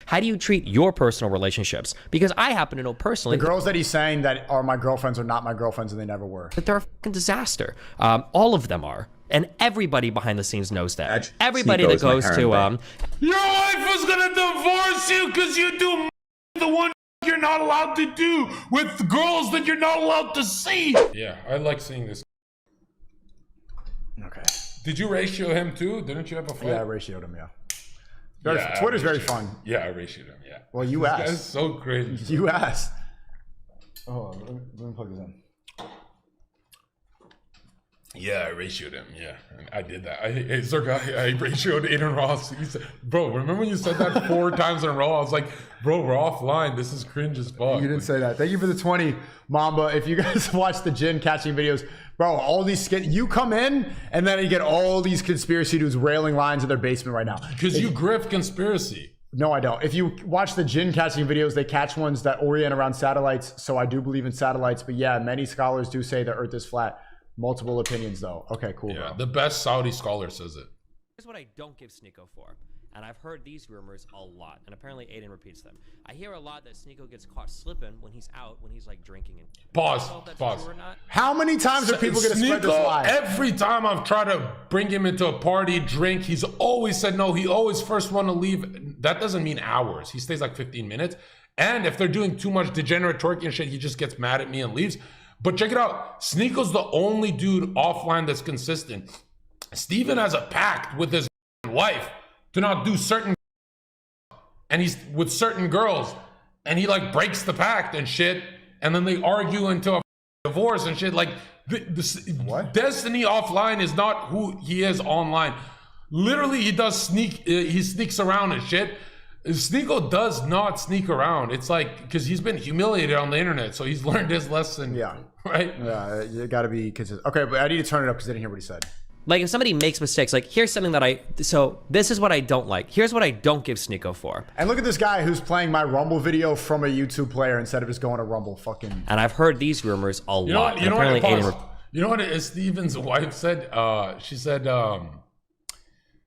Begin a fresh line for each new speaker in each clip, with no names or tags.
How do you treat your personal relationships? Because I happen to know personally
the girls that he's saying that are my girlfriends are not my girlfriends, and they never were.
that they're a fucking disaster. All of them are. And everybody behind the scenes knows that. Everybody that goes to
your wife was gonna divorce you because you do the one you're not allowed to do with girls that you're not allowed to see. Yeah, I like seeing this.
Okay.
Did you ratio him too? Didn't you have a fight?
Yeah, I ratioed him. Yeah. Twitter's very fun.
Yeah, I ratioed him. Yeah.
Well, you
This
asked.
guy's so crazy.
You asked. Oh, let me plug this in.
Yeah, I ratioed him. Yeah, I did that. Hey, Zherka, I ratioed Aiden Ross. He said, bro, remember when you said that 4 times in a row? I was like, bro, we're offline. This is cringe as fuck.
You didn't say that. Thank you for the 20, Mamba. If you guys watch the Jin catching videos, bro, all these you come in and then you get all these conspiracy dudes railing lines in their basement right now.
Because you grift conspiracy.
No, I don't. If you watch the Jin catching videos, they catch ones that orient around satellites. So I do believe in satellites. But yeah, many scholars do say the Earth is flat. Multiple opinions, though. Okay, cool,
Yeah,
bro.
the best Saudi scholar says it.
Here's what I don't give Sneeko for. And I've heard these rumors a lot. And apparently Aiden repeats them. I hear a lot that Sneeko gets caught slipping when he's out, when he's like drinking. And
Pause.
I don't know if that's
Pause.
true or not.
How many times are people going to spread this
Sneeko,
lie?
every time I've tried to bring him into a party, drink, he's always said no. He always first want to leave. That doesn't mean hours. He stays like 15 minutes. And if they're doing too much degenerate twerking and shit, he just gets mad at me and leaves. But check it out. Sneeko's the only dude offline that's consistent. Steven has a pact with his wife to not do certain, and he's with certain girls, and he like breaks the pact and shit, and then they argue into a divorce and shit. Like
What?
Destiny offline is not who he is online. Literally, he does he sneaks around and shit. Sneeko does not sneak around. It's like, because he's been humiliated on the internet, so he's learned his lesson.
Yeah.
Right?
Yeah, you got to be consistent. Okay, but I need to turn it up because I didn't hear what he said.
Like if somebody makes mistakes, like here's something that so this is what I don't like. Here's what I don't give Sneeko for.
And look at this guy who's playing my Rumble video from a YouTube player instead of just going to Rumble. Fucking.
And I've heard these rumors a
You know
lot.
what? You know what?
Aiden
You know what? Steven's wife said. She said,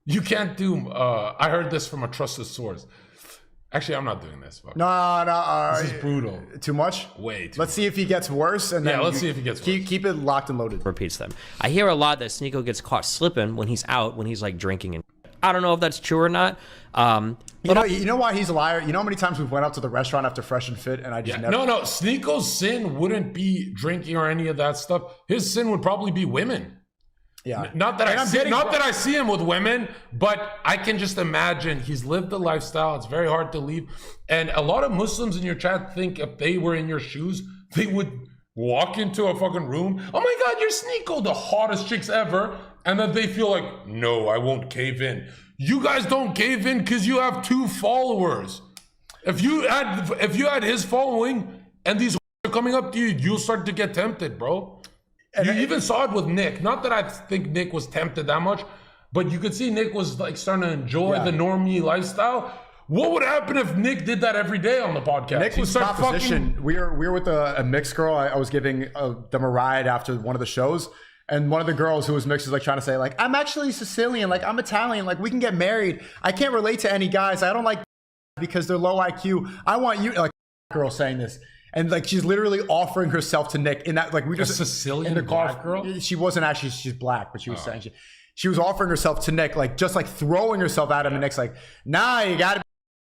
"You can't do." I heard this from a trusted source. Actually, I'm not doing this. Fuck.
No.
This is brutal.
Too much?
Way too
Let's see if he gets worse. And then
Yeah, let's see if he gets worse.
Keep it locked and loaded.
repeats them. I hear a lot that Sneeko gets caught slipping when he's out, when he's like drinking. And I don't know if that's true or not.
You know why he's a liar? You know how many times we went out to the restaurant after Fresh and Fit and I just never...
No. Sneeko's sin wouldn't be drinking or any of that stuff. His sin would probably be women.
Yeah.
Not that I see him with women, but I can just imagine he's lived the lifestyle. It's very hard to leave. And a lot of Muslims in your chat think if they were in your shoes, they would walk into a fucking room. Oh my God, you're Sneeko, the hottest chicks ever. And then they feel like, no, I won't cave in. You guys don't cave in because you have 2 followers. If you had his following and these are coming up to you, you'll start to get tempted, bro. And you even saw it with Nick. Not that I think Nick was tempted that much, but you could see Nick was like starting to enjoy the normie lifestyle. What would happen if Nick did that every day on the podcast?
Nick was proposition. We were with a mixed girl. I was giving them a ride after one of the shows. And one of the girls who was mixed is like trying to say like, I'm actually Sicilian. Like I'm Italian. Like we can get married. I can't relate to any guys. I don't like because they're low IQ. I want you, like girl saying this. And like she's literally offering herself to Nick in that, like we just
a Sicilian
in the car,
black girl.
She wasn't actually, she's black, but she was saying she was offering herself to Nick, like just like throwing herself at him. And Nick's like, nah, you gotta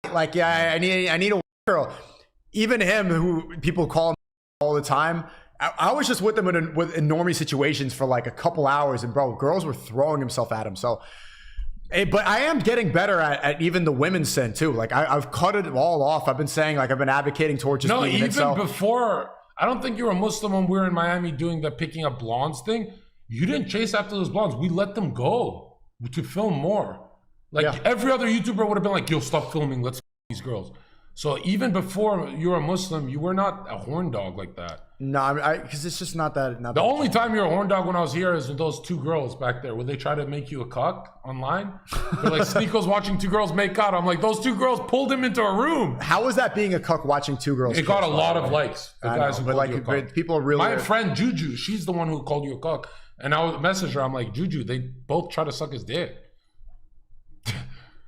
be like, yeah, I need a girl. Even him, who people call him all the time. I was just with them in normie situations for like a couple hours, and bro, girls were throwing himself at him. So. But I am getting better at even the women's sin too. Like I've cut it all off. I've been saying like I've been advocating towards just being
even before. I don't think you were a Muslim when we were in Miami doing the picking up blondes thing. You didn't chase after those blondes. We let them go to film more. Like every other YouTuber would have been like, "Yo, stop filming. Let's these girls." So even before you were a Muslim, you were not a horn dog like that.
No, because it's just not that.
The only time you're a horn dog when I was here is with those 2 girls back there. Where they try to make you a cuck online. They're like, Sneeko's watching 2 girls make out. I'm like, those 2 girls pulled him into a room.
How is that being a cuck watching 2 girls?
It got a lot of likes. The guys who called you a cuck.
People are really.
My friend Juju, she's the one who called you a cuck. And I would message her. I'm like, Juju, they both try to suck his dick.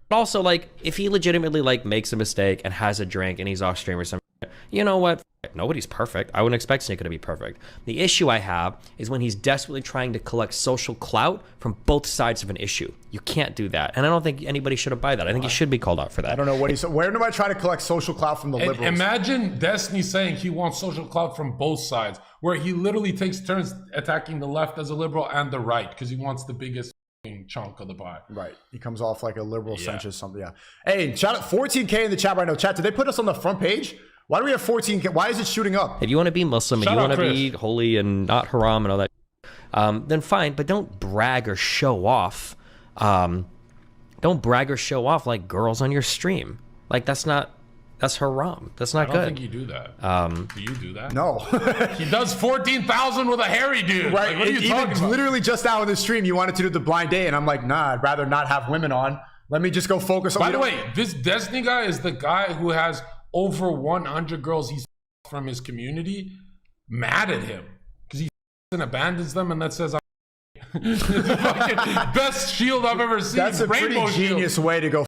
But also, like, if he legitimately like makes a mistake and has a drink and he's off stream or something, you know what? Nobody's perfect. I wouldn't expect Sneeko to be perfect. The issue I have is when he's desperately trying to collect social clout from both sides of an issue. You can't do that. And I don't think anybody should abide that. I think he should be called out for that.
I don't know what he's... Where am I trying to collect social clout from the liberals?
Imagine Destiny saying he wants social clout from both sides, where he literally takes turns attacking the left as a liberal and the right because he wants the biggest chunk of the pie.
Right. He comes off like a liberal centrist something. Yeah. Hey, shout out 14K in the chat right now. Chat, did they put us on the front page? Why do we have 14K? Why is it shooting up?
If you want to be Muslim, if you want to be holy and not haram and all that, then fine. But don't brag or show off. Don't brag or show off like girls on your stream. Like that's haram. That's not good.
I don't think you do that. Do you do that?
No.
He does 14,000 with a hairy dude.
Right.
Like, what are you talking about?
Literally just now in the stream, you wanted to do the blind date, and I'm like, nah, I'd rather not have women on. Let me just go focus on...
By the way, this Destiny guy is the guy who has over 100 girls he's from his community mad at him because he and abandons them, and that says it's the fucking best shield I've ever seen.
That's a
Rainbow
pretty genius way to go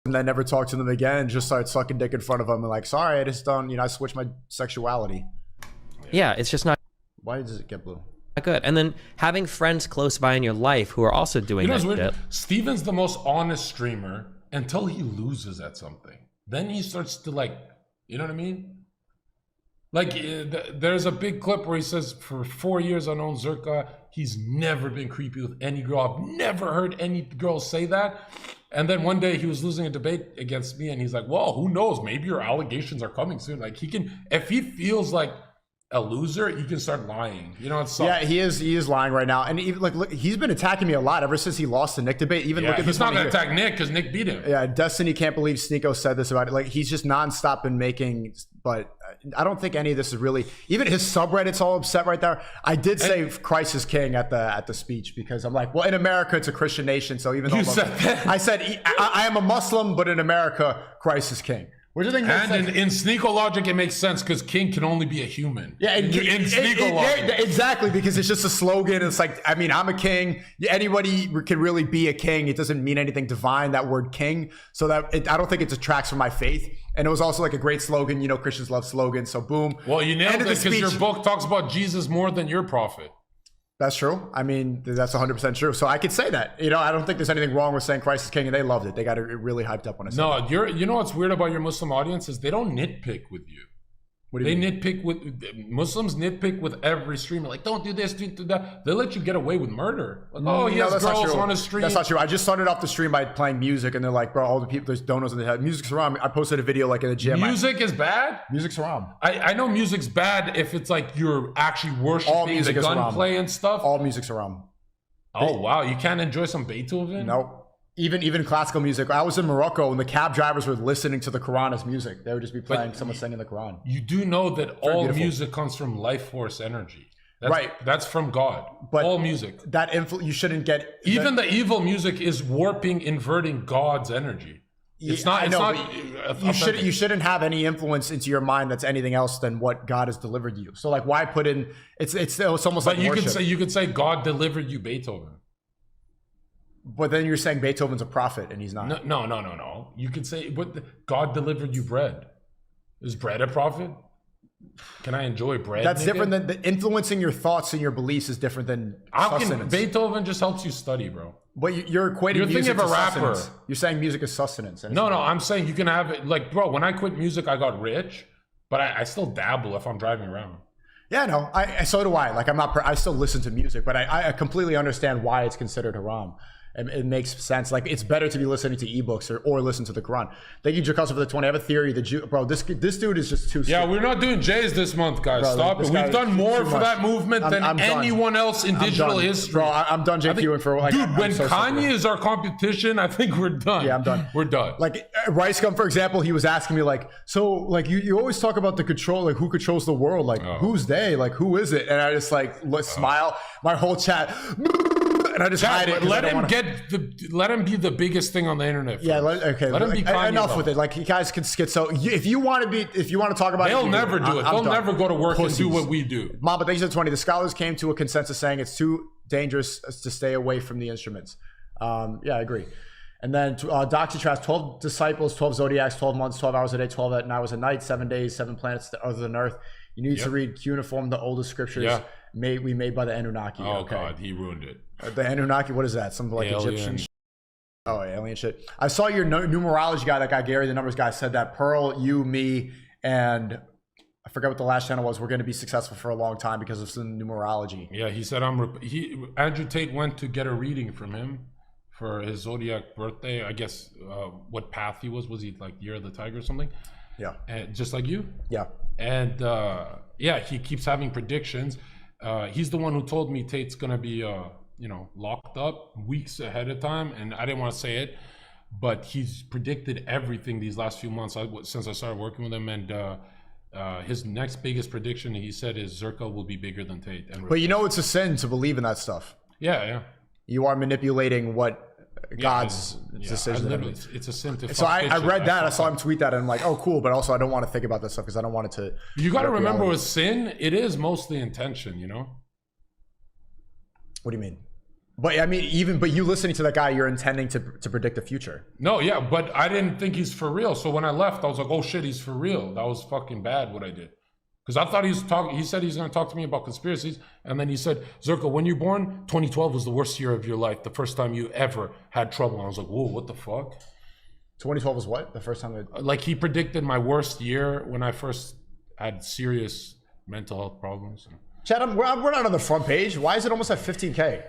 and then never talk to them again and just start sucking dick in front of them and like, sorry, I just don't, I switched my sexuality.
Yeah, it's just not...
Why does it get blue?
Not good. And then having friends close by in your life who are also doing that shit.
Steven's the most honest streamer until he loses at something. Then he starts to like, you know what I mean? Like there's a big clip where he says for 4 years I've known Zherka, he's never been creepy with any girl. I've never heard any girl say that. And then one day he was losing a debate against me and he's like, well, who knows? Maybe your allegations are coming soon. Like he can, if he feels like a loser, he can start lying. You know, it's
yeah, he is lying right now, and even like look, he's been attacking me a lot ever since he lost the Nick debate. Even look at
he's not gonna attack Nick because Nick beat him.
Yeah, Destiny can't believe Sneeko said this about it. Like he's just nonstop been making, but I don't think any of this is really. Even his subreddit's all upset right there. I did say Christ is king at the speech because I'm like, well, in America it's a Christian nation, so even though I said I am a Muslim, but in America Christ is king.
And in Sneeko logic, it makes sense because king can only be a human.
Yeah, in Sneeko logic. Exactly, because it's just a slogan. It's like, I mean, I'm a king. Anybody can really be a king. It doesn't mean anything divine, that word king. So that I don't think it detracts from my faith. And it was also like a great slogan. You know, Christians love slogans. So boom.
Well, you nailed it because your book talks about Jesus more than your prophet.
That's true. I mean, that's 100% true. So I could say that. You know, I don't think there's anything wrong with saying Christ is king, and they loved it. They got it really hyped up when I said that.
No, you know what's weird about your Muslim audience is they don't nitpick with you. What do you mean? Nitpick with Muslims nitpick with every streamer. Like, don't do this, do that. They let you get away with murder. Like, oh, he has girls on his stream.
That's not true. I just started off the stream by playing music, and they're like, bro, all the people, there's donos in the head. Music's haram. I posted a video like in the gym.
Music is bad?
Music's haram.
I know music's bad if it's like you're actually worshiping the gunplay and stuff.
All music's haram.
Oh, wow. You can't enjoy some Beethoven?
Nope. Even classical music. I was in Morocco and the cab drivers were listening to the Quran as music. They would just be playing someone singing the Quran.
You do know that all music comes from life force energy. That's from God. But all music.
You shouldn't get...
Even the evil music is warping, inverting God's energy. It's not...
You shouldn't have any influence into your mind that's anything else than what God has delivered you. So like, why put in... It's almost like worship.
You could say God delivered you Beethoven.
But then you're saying Beethoven's a prophet and he's not.
No. You could say, God delivered you bread. Is bread a prophet? Can I enjoy bread?
That's different than influencing your thoughts and your beliefs is different than sustenance.
Beethoven just helps you study, bro.
But you're equating music to sustenance. You're saying music is sustenance.
No, I'm saying you can have it. Like, bro, when I quit music, I got rich, but I still dabble if I'm driving around.
Yeah, no, so do I. Like, I still listen to music, but I completely understand why it's considered haram. It makes sense. Like, it's better to be listening to ebooks or listen to the Quran. Thank you, Jakasa, for the 20. I have a theory. Bro, this dude is just too...
Yeah, we're not doing Jays this month, guys. Bro, stop it. We've done more for that movement than anyone else in digital history.
Bro, I'm done JQing for... Like,
dude, when Kanye is our competition, I think we're done.
Yeah, I'm done.
We're done.
Like, Rice Gum, for example, he was asking me, like, so, like, you always talk about the control, like, who controls the world? Like, who's they? Like, who is it? And I just, like, smile. My whole chat... And I just hide it.
Let him be the biggest thing on the internet.
Yeah, let him be Kanye. Enough with it. Like, you guys can skit. So if you want to talk about
they'll never do it. They'll never go to work and do what we do.
Mom, but thanks for the 20. The scholars came to a consensus saying it's too dangerous to stay away from the instruments. Yeah, I agree. And then Doxytrash, 12 disciples, 12 zodiacs, 12 months, 12 hours a day, 12 hours a night, 7 days, 7 planets other than Earth. You need to read cuneiform, the oldest scriptures we made by the Anunnaki.
Oh, God, he ruined it.
The Anunnaki, what is that? Some like
Alien.
Egyptian Oh, alien shit. I saw your numerology guy, that guy Gary, the numbers guy, said that Pearl, you, me, and I forgot what the last channel was. We're going to be successful for a long time because of some numerology.
Yeah, he said Andrew Tate went to get a reading from him for his zodiac birthday. I guess what path he was he like year of the tiger or something?
Yeah.
And just like you?
Yeah.
And yeah, he keeps having predictions. He's the one who told me Tate's going to be locked up weeks ahead of time, and I didn't want to say it, but he's predicted everything these last few months since I started working with him. And his next biggest prediction, he said, is Zherka will be bigger than Tate.
But you know it's a sin to believe in that stuff.
Yeah.
You are manipulating what God's decision.
It's a sin to.
So I read that. I saw him tweet that, and I'm like, oh, cool. But also, I don't want to think about this stuff because I don't want it to.
You got to remember, with sin, it is mostly intention.
What do you mean? But I mean, but you listening to that guy, you're intending to predict the future.
No, yeah, but I didn't think he's for real. So when I left, I was like, oh shit, he's for real. That was fucking bad what I did. Because I thought he said he's going to talk to me about conspiracies. And then he said, Zherka, when you're born, 2012 was the worst year of your life. The first time you ever had trouble. And I was like, whoa, what the fuck?
2012 was what? The first time
Like, he predicted my worst year when I first had serious mental health problems.
Chad, we're not on the front page. Why is it almost at 15K?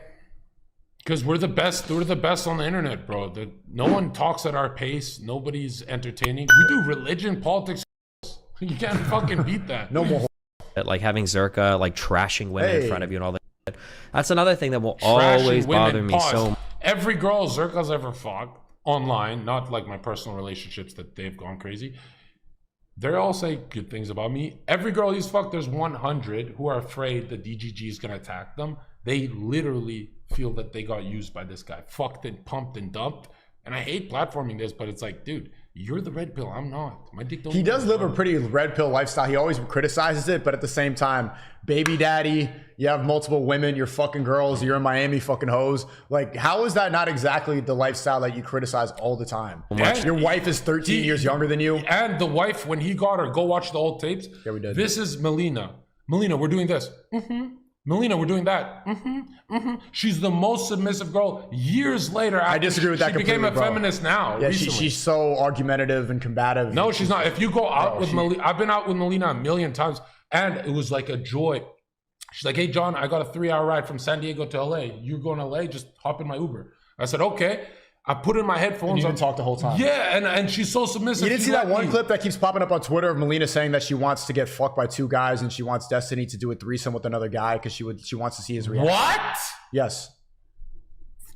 Because we're the best. We're the best on the internet, bro. No one talks at our pace. Nobody's entertaining. We do religion, politics. You can't fucking beat that.
No more.
Like having Zherka like trashing women in front of you and all that. That's another thing that will
Trashing
always bother me so much.
Every girl Zherka's ever fucked online, not like my personal relationships that they've gone crazy, they all say good things about me. Every girl he's fucked, there's 100 who are afraid the DGG is going to attack them. They literally feel that they got used by this guy. Fucked and pumped and dumped. And I hate platforming this, but it's like, dude, you're the red pill. I'm not. My dick don't.
He does live a pretty red pill lifestyle. He always criticizes it, but at the same time, baby daddy, you have multiple women, you're fucking girls, you're in Miami fucking hoes. Like, how is that not exactly the lifestyle that you criticize all the time? Your wife is 13 years younger than you.
And the wife, when he got her, go watch the old tapes.
Yeah, we did.
This is Melina. Melina, we're doing this. Melina, we're doing that. She's the most submissive girl. Years later,
I disagree with that.
She became a feminist now.
Yeah, she's so argumentative and combative.
No, she's not. If you go out with Melina, I've been out with Melina a million times, and it was like a joy. She's like, "Hey, John, I got a 3-hour ride from San Diego to LA. You're going to LA? Just hop in my Uber." I said, "Okay." I put in my headphones.
And you didn't talk the whole time.
Yeah, and she's so submissive.
You didn't see that one clip that keeps popping up on Twitter of Melina saying that she wants to get fucked by 2 guys and she wants Destiny to do a threesome with another guy because she wants to see his reaction.
What?
Yes.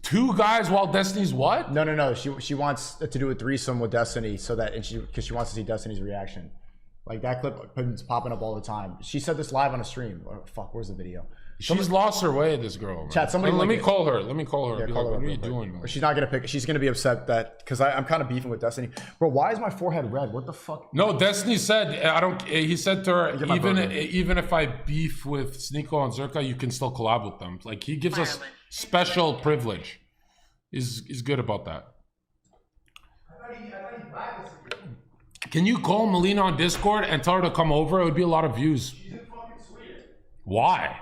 2 guys while Destiny's what?
No. She wants to do a threesome with Destiny because she wants to see Destiny's reaction. Like that clip is popping up all the time. She said this live on a stream. Oh, fuck, where's the video?
She's lost her way, this girl.
Chat,
let me call her. Let me call her.
Yeah,
Be
call
like,
her
what are you doing?
Or she's not gonna pick. She's gonna be upset that because I'm kind of beefing with Destiny. Bro, why is my forehead red? What the fuck?
No, Destiny said I don't. He said to her, even if I beef with Sneeko and Zherka, you can still collab with them. Like he gives us special privilege. Is good about that. Can you call Melina on Discord and tell her to come over? It would be a lot of views.
She's in fucking Sweden.
Why?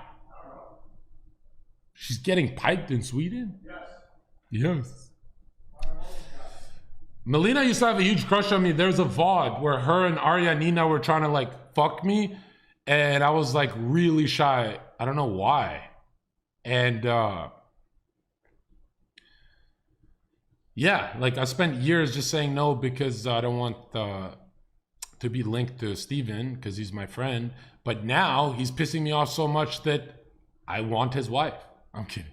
She's getting piped in Sweden? Yes. Melina used to have a huge crush on me. There's a VOD where her and Arya Nina were trying to like fuck me. And I was like really shy. I don't know why. And yeah, like I spent years just saying no because I don't want to be linked to Steven because he's my friend. But now he's pissing me off so much that I want his wife. I'm kidding.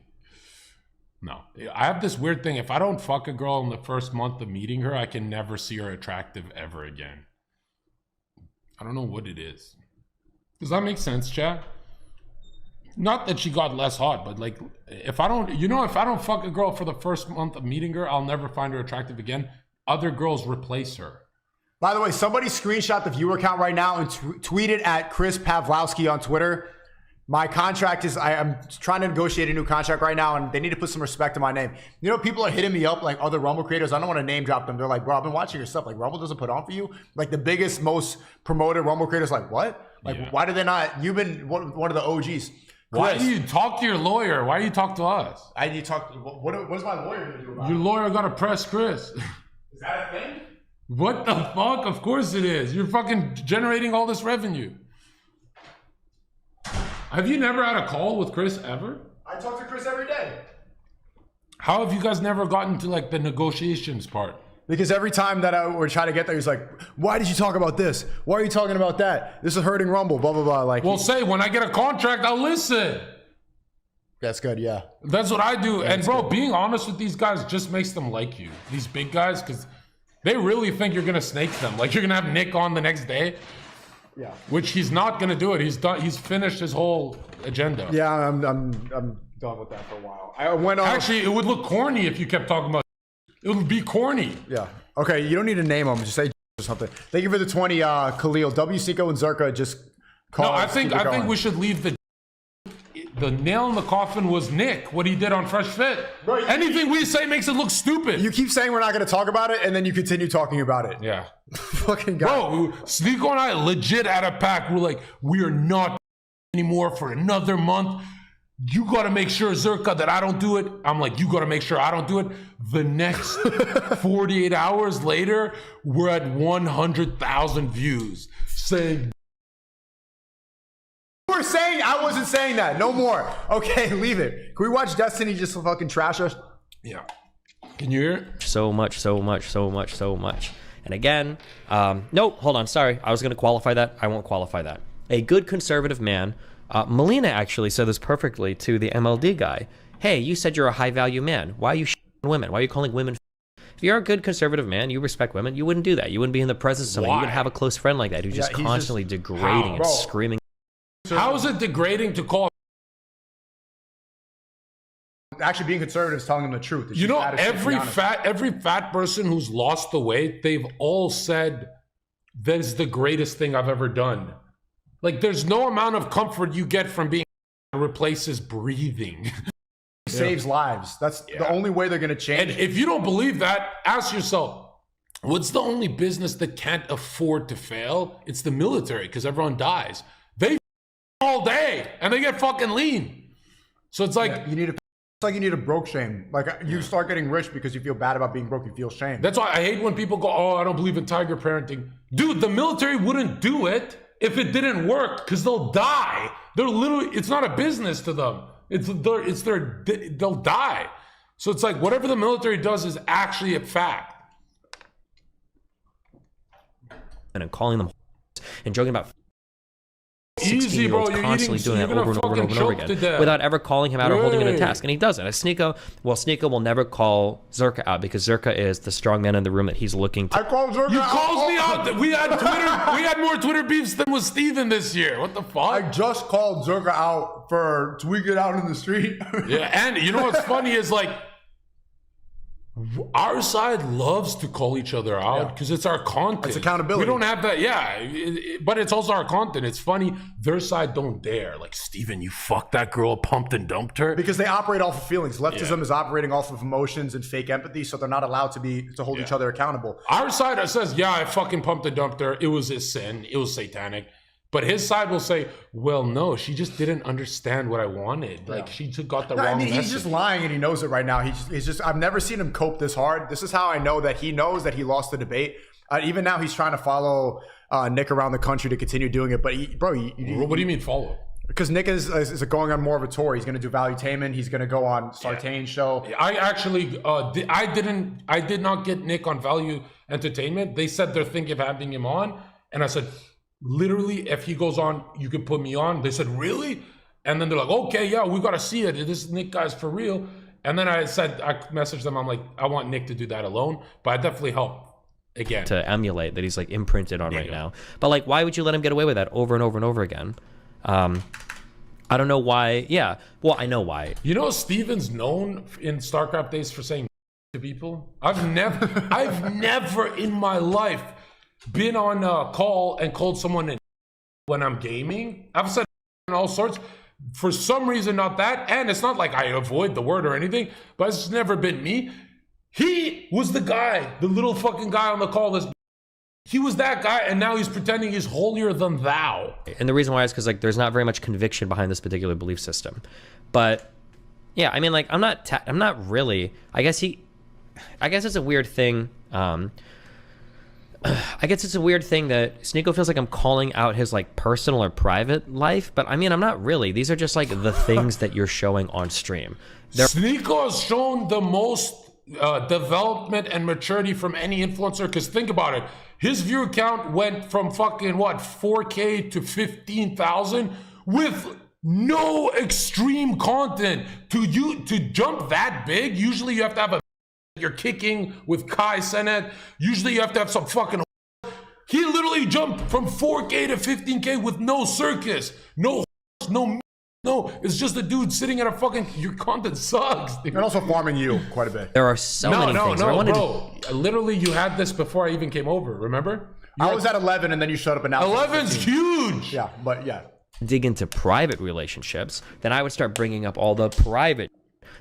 No, I have this weird thing. If I don't fuck a girl in the first month of meeting her, I can never see her attractive ever again. I don't know what it is. Does that make sense, chat? Not that she got less hot, but like, if I don't fuck a girl for the first month of meeting her, I'll never find her attractive again. Other girls replace her.
By the way, somebody screenshot the viewer count right now and tweet it at Chris Pavlowski on Twitter. My contract is, I'm trying to negotiate a new contract right now, and they need to put some respect in my name. You know, people are hitting me up, like other Rumble creators. I don't want to name drop them. They're like, bro, I've been watching your stuff. Like, Rumble doesn't put on for you? Like, the biggest, most promoted Rumble creators, like, what? Like, why do they not? You've been one of the OGs.
Why do you talk to your lawyer? Why do you talk to us?
I need to talk to, what is my lawyer going to do about
Your
it?
lawyer got to press Chris.
Is that a thing?
What the fuck? Of course it is. You're fucking generating all this revenue. Have you never had a call with Chris ever?
I talk to Chris every day.
How have you guys never gotten to like the negotiations part?
Because every time that we're trying to get there, he's like, why did you talk about this? Why are you talking about that? This is hurting Rumble, blah, blah, blah. Like,
Well, say when I get a contract, I'll listen.
that's good, yeah.
That's what I do.
Yeah,
and bro,
good.
being honest with these guys just makes them like you. These big guys, because they really think you're gonna snake them. Like you're gonna have Nick on the next day.
Yeah.
Which he's not gonna do it. He's done. He's finished his whole agenda.
Yeah, I'm done with that for a while. I went on.
Actually, it would look corny if you kept talking about. It would be corny.
Yeah. Okay, you don't need to name them. Just say or something. Thank you for the 20, Khalil. W, Seiko, and Zherka just call.
No, I
us,
think
keep it going.
we should leave the nail in the coffin was Nick, what he did on Fresh Fit.
Bro,
Anything we say makes it look stupid.
You keep saying we're not going to talk about it, and then you continue talking about it.
Yeah.
Fucking guy.
Bro, Sneeko and I legit had a pact. We're like, we are not anymore for another month. You got to make sure, Zherka, that I don't do it. I'm like, you got to make sure I don't do it. The next 48 hours later, we're at 100,000 views saying,
You were saying I wasn't saying that. No more. Okay, leave it. Can we watch Destiny just fucking trash us?
yeah. Can you hear it?
So much. And again, no, hold on. Sorry. I was going to qualify that. I won't qualify that. A good conservative man. Melina actually said this perfectly to the MLD guy. Hey, you said you're a high value man. Why are you shitting women? Why are you calling women? If you're a good conservative man, you respect women, you wouldn't do that. You wouldn't be in the presence of somebody. You wouldn't have a close friend like that who's just
he's
constantly degrading and
Bro.
screaming.
How is it degrading to call?
Actually, being conservative is telling them the truth. It's
You
just
know,
attitude, to be honest.
every fat person who's lost the weight, they've all said that is the greatest thing I've ever done. Like, there's no amount of comfort you get from being replaces breathing.
Saves lives. That's the only way they're going to change.
And if you don't believe that, ask yourself, what's the only business that can't afford to fail? It's the military, because everyone dies. They all day and they get fucking lean. So it's like
It's like you need a broke shame. Like you start getting rich because you feel bad about being broke. You feel shame.
that's why I hate when people go, oh, I don't believe in tiger parenting. Dude, the military wouldn't do it if it didn't work, because they'll die. They're literally, it's not a business to them. They'll die. So it's like whatever the military does is actually a fact.
And calling them and joking about
Easy, bro.
16-year-olds
You're
constantly
eating,
doing that
you're
over and
gonna
over and over and
fucking
over
choke to
again
death.
without ever calling him out or holding him to
Right.
task. And he doesn't. Sneeko will never call Zherka out because Zherka is the strong man in the room that he's looking to.
I called Zherka
You
out.
called me out. We had more Twitter beefs than with Steven this year. What the fuck?
I just called Zherka out for tweaking out in the street.
Yeah, and you know what's funny is like our side loves to call each other out because it's our content.
It's accountability.
We don't have that, but it's also our content. It's funny. Their side don't dare. Like, Steven, you fucked that girl, pumped and dumped her.
Because they operate off of feelings. Leftism
Yeah.
is operating off of emotions and fake empathy, so they're not allowed to hold each other accountable.
Our side says, yeah, I fucking pumped and dumped her. It was a sin. It was satanic. But his side will say, well, no, she just didn't understand what I wanted. Like, she got the
No,
wrong
I mean,
message.
he's just lying and he knows it right now. He's just, I've never seen him cope this hard. This is how I know that he knows that he lost the debate. Even now, he's trying to follow Nick around the country to continue doing it. But,
What do you mean follow?
Because Nick is going on more of a tour. He's going to do Valuetainment. He's going to go on Sartain's show.
I actually, I did not get Nick on Value Entertainment. They said they're thinking of having him on. And I said, literally, if he goes on, you can put me on. They said, really? And then they're like, okay, yeah, we got to see it. This Nick guy's for real. And then I messaged them. I'm like, I want Nick to do that alone. But I definitely help again.
To emulate that he's like imprinted on right now. But like, why would you let him get away with that over and over and over again? I don't know why. Yeah, well, I know why.
You know, Steven's known in StarCraft days for saying to people. I've never in my life been on a call and called someone when I'm gaming. I've said all sorts. For some reason, not that. And it's not like I avoid the word or anything, but it's never been me. He was the guy, the little fucking guy on the call. He was that guy, and now he's pretending he's holier than thou.
And the reason why is because like there's not very much conviction behind this particular belief system. But yeah, I mean, like I'm not really. I guess it's a weird thing. I guess it's a weird thing that Sneeko feels like I'm calling out his like personal or private life, but I mean, I'm not really. These are just like the things that you're showing on stream.
Sneeko has shown the most development and maturity from any influencer, because think about it. His view count went from fucking what, 4K to 15,000 with no extreme content. To jump that big, usually you have to have a you're kicking with Kai Cenat. Usually you have to have some fucking. He literally jumped from 4K to 15K with no circus, no, it's just a dude sitting at a fucking. Your content sucks, dude.
And also farming you quite a bit.
There are so many things.
Bro. Literally, you had this before I even came over. Remember?
I was at 11, and then you showed up, and now
11's huge.
Yeah, but yeah.
Dig into private relationships, then I would start bringing up all the private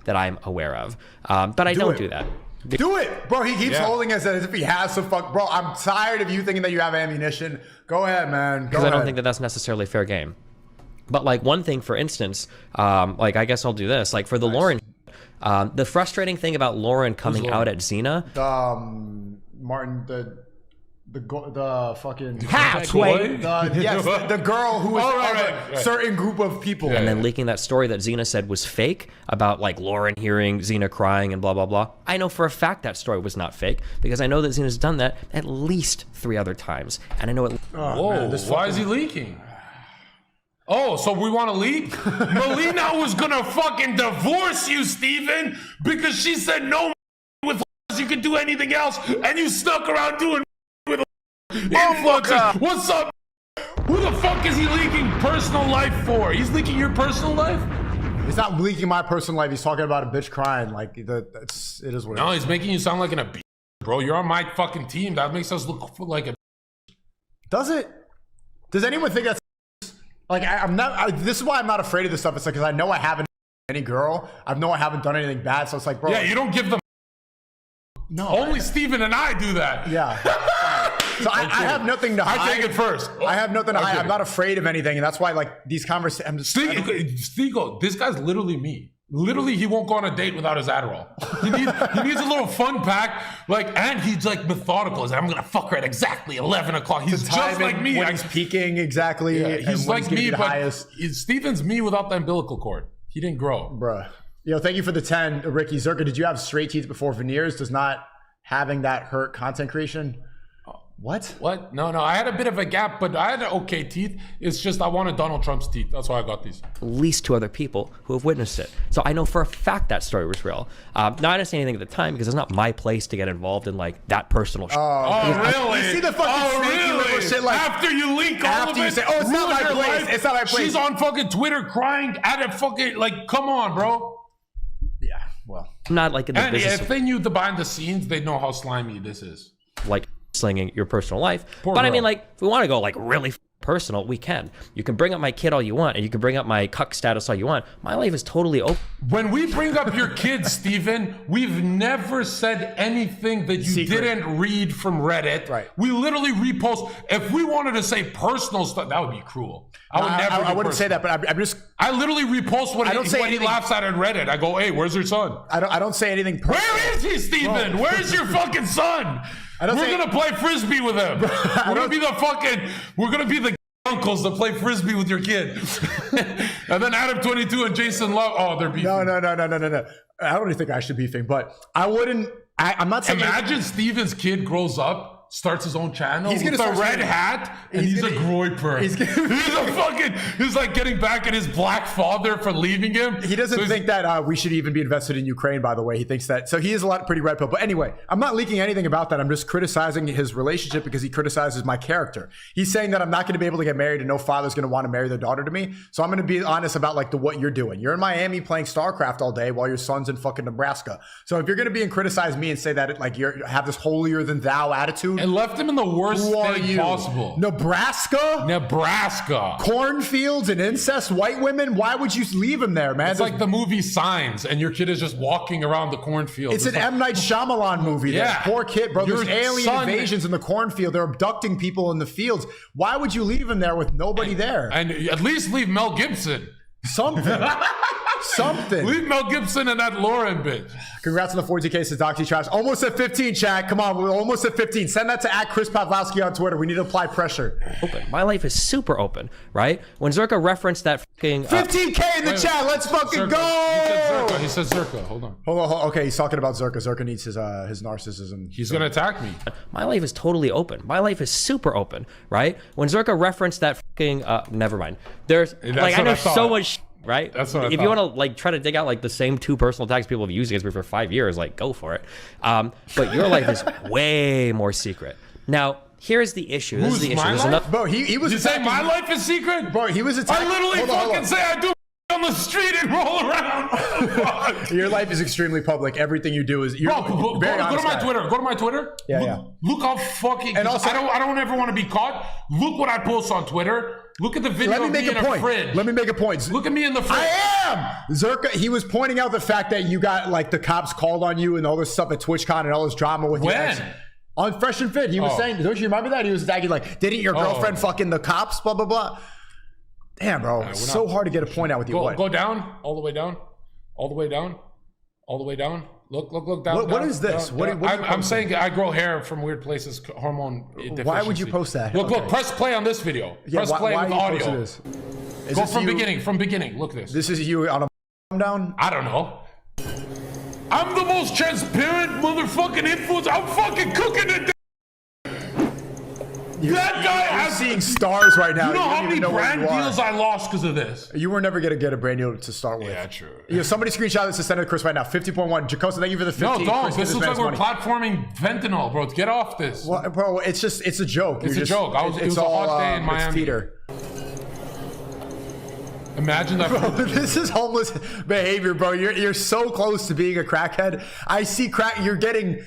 that I'm aware of. But I don't do that.
Do it, bro. He keeps holding us as if he has some fuck. Bro, I'm tired of you thinking that you have ammunition. Go ahead, man.
Because I don't think that that's necessarily fair game. But like one thing, for instance, like I guess I'll do this. Like for the Lauren, the frustrating thing about Lauren coming out at Xena.
Martin, the fucking
Halfway.
the girl who was a certain group of people,
and then leaking that story that Xena said was fake about like Lauren hearing Xena crying and blah blah blah. I know for a fact that story was not fake because I know that Xena's done that at least 3 other times, and I know it.
Whoa! Why is he leaking? Oh, so we want to leak? Melina was gonna fucking divorce you, Steven, because she said no with you could do anything else, and you stuck around doing with influencers. What's up? Who the fuck is he leaking personal life for? He's leaking your personal life?
He's not leaking my personal life. He's talking about a bitch crying. Like it is what.
No, he's making you sound like an bitch, bro. You're on my fucking team. That makes us look like a.
Does it? Does anyone think that's like I'm not? This is why I'm not afraid of this stuff. It's like because I know I haven't any girl. I know I haven't done anything bad. So it's like, bro.
Yeah, you don't give them.
No.
Only Steven and I do that.
Yeah. So I have nothing to hide.
I take it first.
I have nothing to hide. I'm not afraid of anything, and that's why like these conversations.
Steego, this guy's literally me. Literally, he won't go on a date without his Adderall. He needs a little fun pack, like, and he's like methodical. He's like, I'm gonna fuck her at exactly 11 o'clock. He's just like me.
When he's peaking exactly.
Yeah, he's like me, but Steven's me without the umbilical cord. He didn't grow,
bruh. Yo, thank you for the 10, Ricky Zherka. Did you have straight teeth before veneers? Does not having that hurt content creation? What?
What? No. I had a bit of a gap, but I had okay teeth. It's just I wanted Donald Trump's teeth. That's why I got these.
At least 2 other people who have witnessed it. So I know for a fact that story was real. Now, I didn't say anything at the time because it's not my place to get involved in like that personal shit.
Oh, really?
You see the fucking sneaky little shit like
after you leak all
after
of it,
you say, oh, it's not my place.
Life,
it's not my place.
She's on fucking Twitter crying at a fucking like, come on, bro.
Yeah, well,
I'm not like in the business.
If they knew the behind the scenes, they'd know how slimy this is.
Like slinging your personal life.
Poor
but
girl.
I mean, like, if we want to go like really personal, we can. You can bring up my kid all you want, and you can bring up my cuck status all you want. My life is totally open.
When we bring up your kids, Steven, we've never said anything that you didn't read from Reddit.
Right.
We literally repost. If we wanted to say personal stuff, that would be cruel. I
wouldn't say that, but I'm just.
I literally repost what he laughs at on Reddit. I go, hey, where's your son?
I don't say anything personal.
Where is he, Steven? Where's your fucking son? We're gonna play frisbee with him. We're gonna be the uncles that play frisbee with your kid. And then Adam 22 and Jason Love. Oh, they're beefing.
No. I don't even think I should be beefing, but I wouldn't. I'm not saying.
Imagine Steven's kid grows up, starts his own channel with a red hat, and he's a groiper. He's like getting back at his black father for leaving him.
He doesn't think that we should even be invested in Ukraine, by the way. He thinks that. So he is a lot pretty red pill. But anyway, I'm not leaking anything about that. I'm just criticizing his relationship because he criticizes my character. He's saying that I'm not going to be able to get married and no father's going to want to marry their daughter to me. So I'm going to be honest about like what you're doing. You're in Miami playing StarCraft all day while your son's in fucking Nebraska. So if you're going to be and criticize me and say that like you have this holier than thou attitude, suit.
And left him in the worst
Who are
state
you?
possible.
Nebraska? Cornfields and incest, white women? Why would you leave him there, man?
It's like the movie Signs, and your kid is just walking around the cornfield.
It's an
like,
M. Night Shyamalan movie.
Yeah.
That poor kid, bro. There's
Your
alien
son-
invasions in the cornfield. They're abducting people in the fields. Why would you leave him there with nobody there?
And at least leave Mel Gibson.
Something. Something.
Leave Mel Gibson and that Lauren bitch.
Congrats on the 40K to Doc T Trash. Almost at 15, chat. Come on, we're almost at 15. Send that to @Chris Pavlowski on Twitter. We need to apply pressure.
Open. My life is super open, right? When Zherka referenced that fucking
15K in the chat. Let's fucking
Zherka.
go.
He said Zherka. Hold on.
Hold on. Okay, he's talking about Zherka. Zherka needs his narcissism.
He's gonna attack me.
my life is totally open. My life is super open, right? When Zherka referenced that fucking never mind. There's like I
what
know
I thought.
so much. Right?
That's what I
if you
thought.
want to like try to dig out like the same 2 personal attacks people have used against me for 5 years, like go for it. But your life is way more secret. Now, here's the issue. This is the issue.
my
There's
life?
another.
Bro, he was
You say
attacking.
my life is secret?
Bro, he was attacking.
I literally
Hold on, hold
fucking
on.
say I do on the street and roll around. Fuck.
Your life is extremely public. Everything you do is. You're
Bro, go
very
to
honest
my
guy.
Twitter. Go to my Twitter.
Yeah,
Look how fucking.
And also-
I don't ever want to be caught. Look what I post on Twitter. Look at the video
Let me
of
make
me in
a
a
point.
fridge.
Let me make a point.
Look at me in the fridge.
I am Zherka. He was pointing out the fact that you got like the cops called on you and all this stuff at TwitchCon and all this drama with your
When?
ex. On Fresh and Fit, he was saying, don't you remember that? He was attacking like, didn't your girlfriend fucking the cops? Blah blah blah. Damn, bro, it's so hard to get a point out with you.
Go down, all the way down, all the way down, all the way down. Look down.
What is this?
Down,
What
down.
are you
I'm
posting?
saying I grow hair from weird places, hormone deficiency.
Why would you post that?
Look,
Okay.
press play on this video.
Yeah,
Press play with
are you
audio.
posting this? Is
Go
this
from
you-
beginning. Look at this.
This is you on a down.
I don't know. I'm the most transparent motherfucking influencer. I'm fucking cooking it. That guy
You're
has.
seeing stars right now.
You know
don't
how
even
many
know where
brand
you are.
deals I lost because of this?
You were never gonna get a brand deal to start with.
Yeah, true.
You know, somebody screenshot this to send it to Chris right now. 50.1. Jacosa, thank you for the 15.
No, don't.
Chris, give
This looks
man
like
his
we're
money.
platforming fentanyl, bro. Get off this.
Well, bro, it's a joke.
It's
You're
a joke. It was a hot day in Miami.
It's teeter.
Imagine that.
Bro, this is homeless behavior, bro. You're so close to being a crackhead. I see crack. You're getting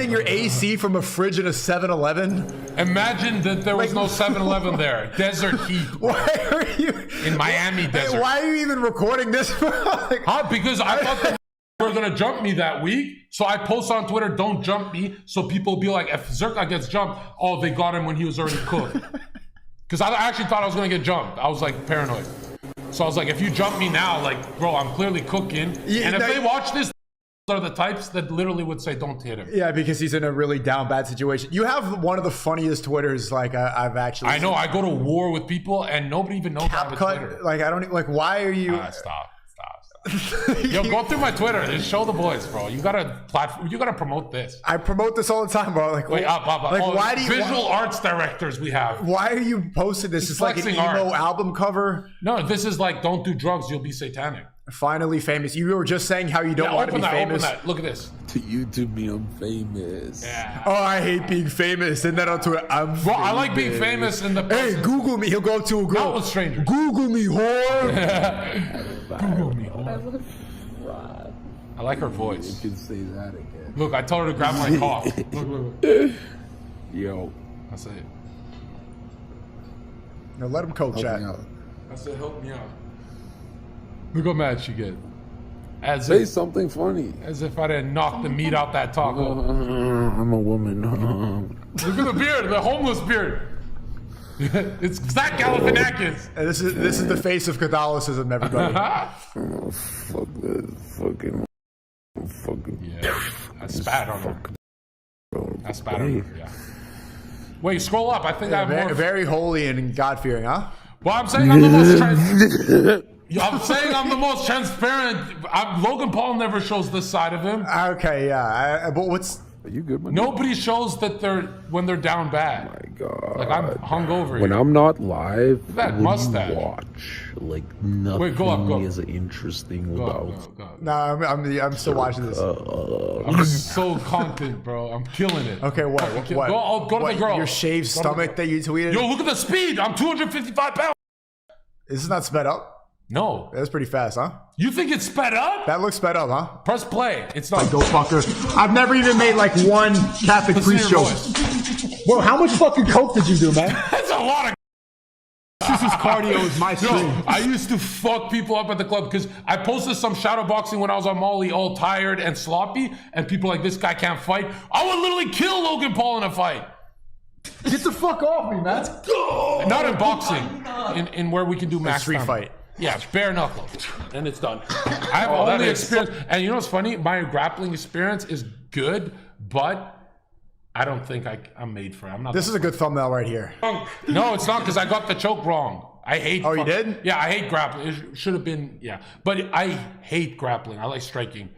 your AC from a fridge in a 7-Eleven.
Imagine that there was no 7-Eleven there. Desert heat.
Why are you
In Miami desert.
Why are you even recording this? Like,
Huh? Because I thought they were gonna jump me that week. So I post on Twitter, "Don't jump me," so people be like, if Zherka gets jumped, oh, they got him when he was already cooked. Because I actually thought I was gonna get jumped. I was like paranoid. So I was like, if you jump me now, like, bro, I'm clearly cooking.
Yeah,
and if
no,
they watch this, are the types that literally would say, "Don't hit him."
yeah, because he's in a really down bad situation. You have one of the funniest Twitters like I've actually.
I know. I go to war with people, and nobody even knows I have a Twitter.
Cut, like I don't like. Why are you?
Stop. Yo, go through my Twitter. Just show the boys, bro. You gotta promote this.
I promote this all the time, bro. Like,
Wait, up.
Like,
Oh,
why do you?
visual arts directors we have?
Why are you posting this? It's like an
flexing
emo
art.
album cover.
No, this is like, don't do drugs, you'll be satanic.
Finally famous. You were just saying how you don't want to be famous.
Open that. Look at this.
To YouTube me, I'm famous.
Yeah.
Oh, I hate being famous. And then on Twitter, I'm.
Bro, I like being famous in the.
Hey, Google me. He'll go to a girl.
Not with strangers.
Google me, whore.
Google me. I like her voice.
You can say that again.
Look, I told her to grab my cough. Look.
Yo,
That's it.
No, let him coach
help
chat.
me out.
I said, help me out. Look how mad she get.
Say something funny.
As if I didn't knock the meat out that taco.
I'm a woman.
Look at the beard, the homeless beard. It's Zach Galifianakis.
And this is the face of Catholicism, everybody.
Oh, fuck this. Fucking.
Yeah, I spat on her. I spat on her, yeah. Wait, scroll up. I think I have
very,
more.
very holy and God-fearing, huh?
Well, I'm saying I'm the most I'm saying I'm the most transparent. Logan Paul never shows this side of him.
Okay, yeah. But what's...
Are you good, man?
Nobody shows that when they're down bad.
My God.
Like I'm hungover.
When
here.
I'm not live,
that
what do
mustache.
you watch? Like nothing
Wait, go up.
is interesting
Go,
about.
go.
No, I'm still watching this.
I'm so content, bro. I'm killing it.
Okay, what?
Fucking
What?
Go to
What,
the girl.
Your shaved
Go to the
stomach that you tweeted?
Yo, look at the speed. I'm 255 pounds.
This is not sped up.
No.
That's pretty fast, huh?
You think it's sped up?
That looks sped up, huh?
Press play. It's not.
Go fucker. I've never even made like one Catholic
Let's
priest
hear your
joke.
voice.
Bro, how much fucking coke did you do, man?
That's a lot of.
This is cardio is my stream.
No, I used to fuck people up at the club because I posted some shadow boxing when I was on Molly, all tired and sloppy, and people like, this guy can't fight. I would literally kill Logan Paul in a fight.
Get the fuck off me, man. Let's go.
Not in boxing, in where we can do max
street
time.
fight.
Yeah, bare knuckle, and it's done. I have only experience, and you know what's funny? My grappling experience is good, but I don't think I'm made for it. I'm not.
This is a good thumbnail right here.
No, it's not because I got the choke wrong. I hate.
Oh, you did?
Yeah, I hate grappling. It should have been. Yeah, but I hate grappling. I like striking.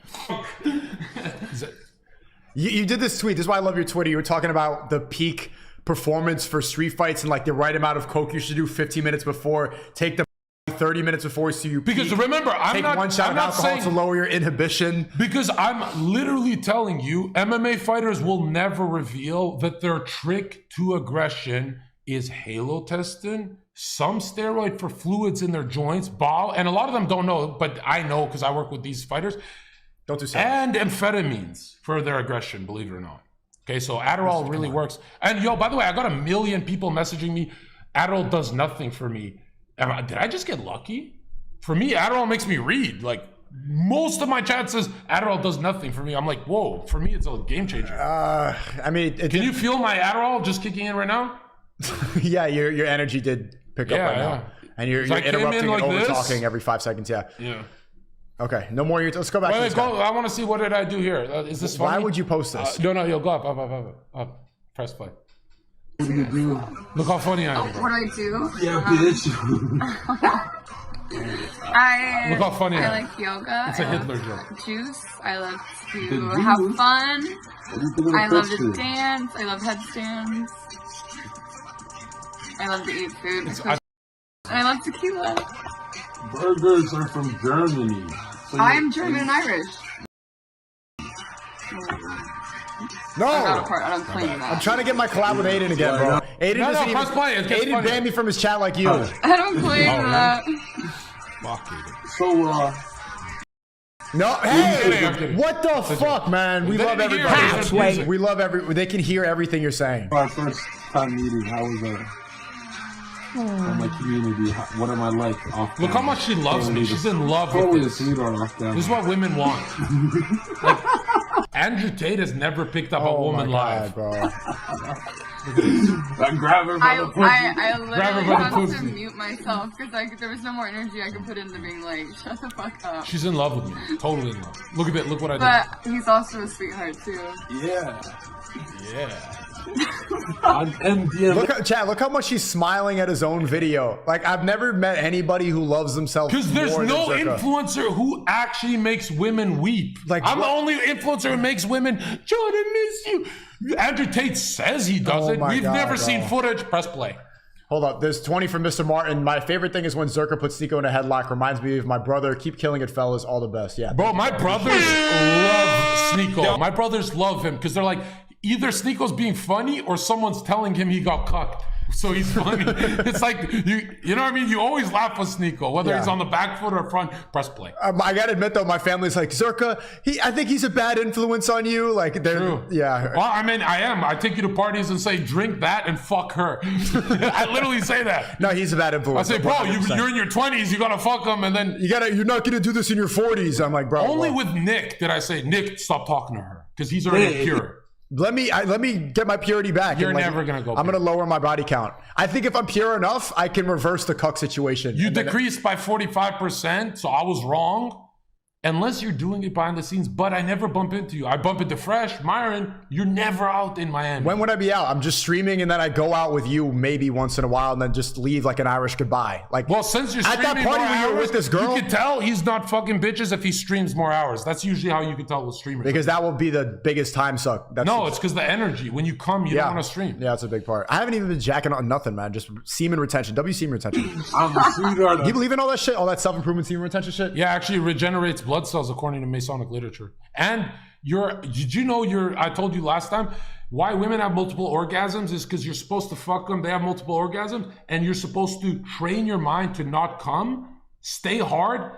You did this tweet. This is why I love your Twitter. You were talking about the peak performance for street fights and like the right amount of coke you should do 15 minutes before. Take the 30 minutes before so you
Because
peak.
remember, I'm
Take
not.
one shot
I'm
of
not
alcohol
saying
to lower your inhibition.
because I'm literally telling you, MMA fighters will never reveal that their trick to aggression is halo testing, some steroid for fluids in their joints, ball, and a lot of them don't know, but I know because I work with these fighters,
Don't do so.
and amphetamines for their aggression, believe it or not. Okay, so Adderall really works. And yo, by the way, I got 1 million people messaging me, Adderall does nothing for me. Did I just get lucky? For me, Adderall makes me read. Like, most of my chat says Adderall does nothing for me. I'm like, whoa, for me, it's a game changer.
I mean,
Can you feel my Adderall just kicking in right now?
yeah, your energy did pick up right now. And you're
I came in
interrupting
like
and over
this.
talking every 5 seconds. Yeah.
Yeah.
Okay. No more. Let's go back to
Wait,
this
go.
guy.
I want to see what did I do here. Is this funny?
Why would you post this?
No, yo, go up. Press play.
What do you do?
Look how funny I am.
What do I do?
Yeah, bitch.
Look how funny I
I
am.
like yoga.
It's a
I love
Hitler joke.
juice. I love to
The
have
juice?
fun.
What do you think of
I love
the
to
picture?
dance. I love headstands. I love to eat food.
I-
And I love tequila.
Burgers are from Germany. So
I am German and Irish.
No.
I got a part. I don't claim that.
I'm trying to get my collab with Aiden again, bro. Aiden
No,
doesn't
press play. It gets
Aiden
funny.
banned me from his chat like you.
I don't claim that.
So,
No,
kidding, I'm
hey,
kidding.
what the fuck, man? We
They
love
didn't hear
everybody.
it. They didn't
We love They can hear everything you're saying.
our first time meeting, how was that? In my community, what am I like? Off
Look how much she loves me. She's in love
Totally
with
a
this.
sweetheart off camera.
This is what women want. Like, Andrew Tate has never picked up a
Oh
woman
my
live.
God, bro.
I grab her by the pussy.
I
Grab her
literally
by the
had to
pussy.
mute myself because there was no more energy I could put into being like, shut the fuck up.
She's in love with me. Totally in love. Look at it. Look what I did.
But he's also a sweetheart too.
Yeah.
Yeah.
On MDMA.
Look how much he's smiling at his own video. Like, I've never met anybody who loves themselves
Because there's
more
no
than Zherka.
influencer who actually makes women weep.
Like,
I'm
what-
the only influencer who makes women, John, I miss you. Andrew Tate says he does
Oh
it.
my
We've
God,
never
bro.
seen footage. Press play.
Hold up. There's 20 from Mr. Martin. My favorite thing is when Zherka puts Nico in a headlock. Reminds me of my brother. Keep killing it, fellas. All the best. Yeah.
Bro, my brothers love Sneeko. My brothers love him because they're like, either Sneeko's being funny or someone's telling him he got cucked. So he's funny. It's like, you know what I mean? You always laugh with Sneeko, whether
Yeah.
he's on the back foot or front. Press play.
I gotta admit though, my family's like, Zherka, I think he's a bad influence on you. Like, they're,
True.
yeah.
Well, I mean, I am. I take you to parties and say, drink that and fuck her. I literally say that.
No, he's a bad
I
influence.
say, bro,
100%.
you're in your 20s, you gotta fuck them, and then
You're not gonna do this in your 40s. I'm like, bro.
only
well,
with Nick did I say, Nick, stop talking to her because he's already
Hey.
pure.
let me get my purity back.
You're
and, like,
never gonna go
I'm
pure.
gonna lower my body count. I think if I'm pure enough, I can reverse the cuck situation.
You
And then-
decreased by 45%, so I was wrong. Unless you're doing it behind the scenes, but I never bump into you. I bump into Fresh, Myron. You're never out in Miami.
When would I be out? I'm just streaming and then I go out with you maybe once in a while and then just leave like an Irish goodbye. Like,
Well, since you're
At that
streaming
party
more
when you were
hours,
with this girl-
you can tell he's not fucking bitches if he streams more hours. That's usually how you can tell with streamers.
because that will be the biggest time suck. That's
No, it's because the energy. When you come, you don't want to stream.
Yeah, that's a big part. I haven't even been jacking on nothing, man. Just semen retention. Semen retention.
I'm a sweetheart.
You believe in all that shit? All that self-improvement semen retention shit?
Yeah, actually regenerates blood cells according to Masonic literature. And did you know I told you last time, why women have multiple orgasms is because you're supposed to fuck them, they have multiple orgasms, and you're supposed to train your mind to not come Stay hard.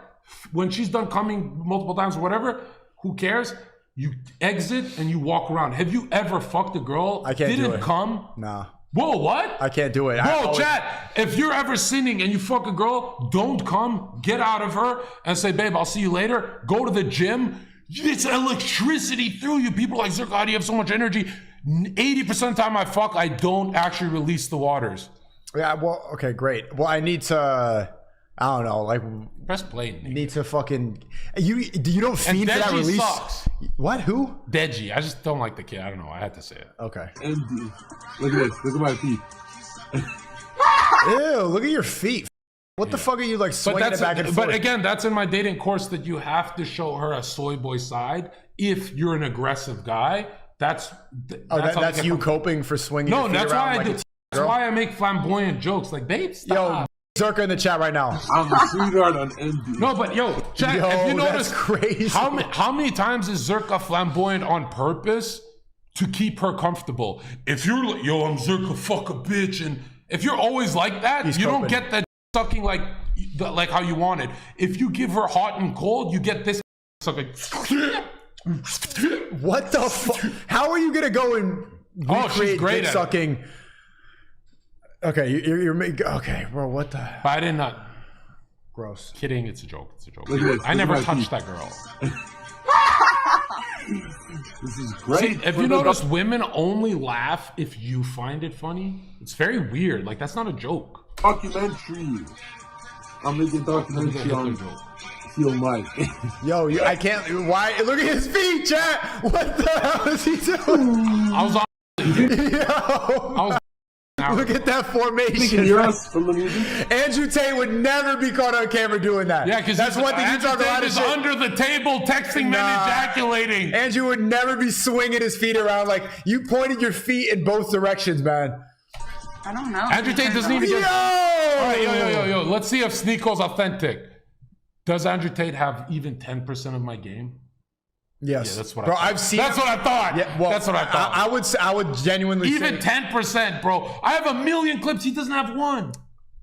When she's done coming multiple times or whatever, who cares? You exit and you walk around. Have you ever fucked a girl?
I can't do
didn't
it.
come?
Nah.
Whoa, what?
I can't do it.
Bro, chat, if you're ever sinning and you fuck a girl, don't come, get out of her and say, babe, I'll see you later. Go to the gym. It's electricity through you. People are like, Zherka, how do you have so much energy? 80% of the time I fuck, I don't actually release the waters.
Yeah, well, okay, great. Well, I need to, I don't know, like,
Press play, nigga.
need to fucking, you don't fiend for that
Deji
release?
sucks.
What? Who?
Deji. I just don't like the kid. I don't know. I had to say it.
Okay.
Envy. Look at this. Look at my feet.
Ew, look at your feet. What the fuck are you like swinging it back and forth?
But again, that's in my dating course that you have to show her a soy boy side. If you're an aggressive guy, that's
that's you coping for swinging
No,
your feet
that's
around
why I
like
do.
a
That's why I make flamboyant jokes. Like, babe,
Yo,
stop.
Zherka in the chat right now.
I'm a sweetheart on Envy.
No, but yo, chat,
Yo,
if you
that's
notice,
crazy.
how many times is Zherka flamboyant on purpose to keep her comfortable? If you're like, yo, I'm Zherka, fuck a bitch, and if you're always like that, you don't get that sucking like how you want it. If you give her hot and cold, you get this sucking.
What the fuck? How are you gonna go and recreate
great
dick
at it.
sucking? Okay, you're making. Okay, bro, what the?
But I did not.
Gross.
Kidding, it's a joke. It's a joke.
Look at this.
I
Look
never
at my
touched
feet.
that girl.
This is great.
See, if you notice, women only laugh if you find it funny. It's very weird. Like, that's not a joke.
Documentary. I'm making documentary on Feel Mike.
Yo, I can't. Why? Look at his feet, chat. What the hell is he doing?
I was on.
Yo,
I was.
look at that
You
formation.
hear us from the music?
Andrew Tate would never be caught on camera doing that.
Yeah, because
that's one thing you talk a lot of
is
shit.
under the table texting men
Nah.
ejaculating.
Andrew would never be swinging his feet around like you pointed your feet in both directions, man.
I don't know.
Andrew Tate doesn't even
Yo!
get. All right, yo. Let's see if Sneako's authentic. Does Andrew Tate have even 10% of my game?
Yes,
Yeah, that's what
bro.
I thought.
I've seen.
That's what I thought.
Yeah, well,
that's what I thought.
I would genuinely
Even
say,
10%, bro. I have a million clips. He doesn't have one.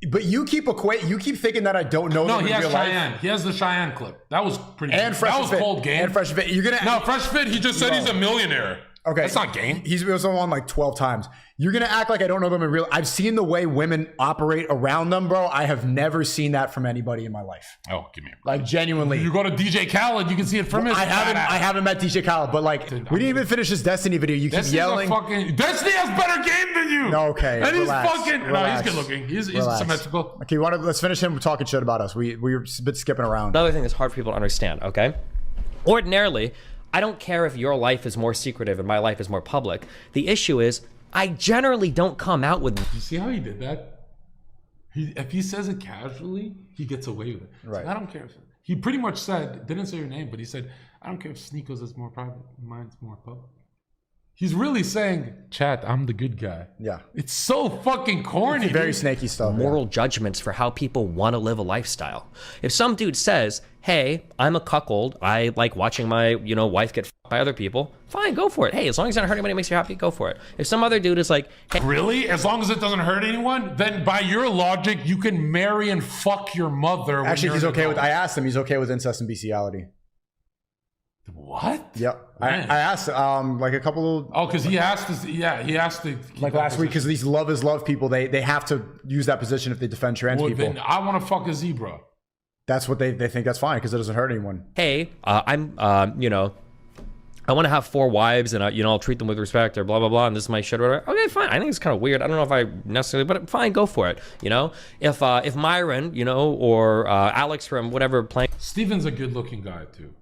but you keep thinking that I don't know
No,
them
he
in
has
real
Cheyenne.
life.
He has the Cheyenne clip. That was pretty.
And fresh
that was
fit.
cold game.
And fresh fit. You're gonna
No, fresh fit. He just said he's a millionaire.
Okay,
That's not game.
He's been on like 12 times. You're gonna act like I don't know them in real. I've seen the way women operate around them, bro. I have never seen that from anybody in my life.
Oh, give me a
Like genuinely.
You go to DJ Khaled, you can see it from his.
I haven't met DJ Khaled, but like we didn't even finish his Destiny video. You keep
Destiny's
yelling.
Destiny has better game than you.
No, okay,
And
relax,
he's fucking. No,
relax,
he's good looking. He's
relax.
symmetrical.
Okay, let's finish him talking shit about us. We were a bit skipping around.
Another thing that's hard for people to understand, okay? Ordinarily, I don't care if your life is more secretive and my life is more public. The issue is, I generally don't come out with.
You see how he did that? If he says it casually, he gets away with it.
Right.
So I don't care. He pretty much said, didn't say your name, but he said, I don't care if Sneako's is more private, mine's more public. He's really saying, chat, I'm the good guy.
Yeah.
It's so fucking corny.
Very
dude.
snaky stuff.
Moral judgments for how people want to live a lifestyle. If some dude says, hey, I'm a cuckold, I like watching my wife get fucked by other people, fine, go for it. Hey, as long as it doesn't hurt anybody, makes you happy, go for it. If some other dude is like, hey,
Really? As long as it doesn't hurt anyone, then by your logic, you can marry and fuck your mother. when
Actually,
you're
he's
an
okay with.
adult.
I asked him. He's okay with incest and bestiality.
What?
Yep. I
Man.
asked like a couple.
Oh, because he asked us. Yeah, he asked to. keep
Like
that
last week, because
position.
these love is love people, they have to use that position if they defend trans
Well,
people.
then I want to fuck a zebra.
That's what they think that's fine because it doesn't hurt anyone.
hey, I'm, I want to have 4 wives and, I'll treat them with respect or blah, blah, blah. And this is my shit or whatever. Okay, fine. I think it's kind of weird. I don't know if I necessarily, but fine, go for it. If Myron, or Alex from whatever playing
Steven's a good-looking guy too.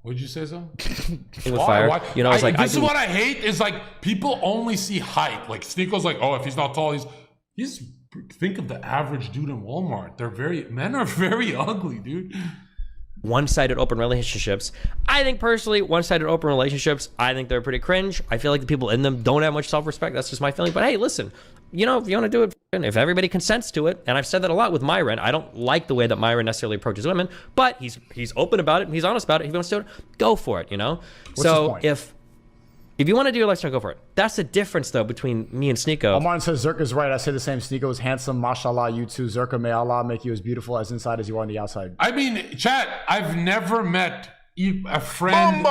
Would you say so?
with fire, it's like,
this is what I hate is like people only see height. Like Sneako's like, oh, if he's not tall, he's. Think of the average dude in Walmart. Men are very ugly, dude.
one-sided open relationships. I think personally, one-sided open relationships, I think they're pretty cringe. I feel like the people in them don't have much self-respect. That's just my feeling. But hey, listen, if you want to do it, if everybody consents to it, and I've said that a lot with Myron, I don't like the way that Myron necessarily approaches women, but he's open about it and he's honest about it. If he wants to do it, go for it,
What's his
So
point?
If you want to do your lifestyle, go for it. That's the difference, though, between me and Sneeko.
Omar says Zherka's right. I say the same. Sneeko is handsome. Mashallah, you too. Zherka, may Allah make you as beautiful as inside as you are on the outside.
I mean, chat, I've never met a friend,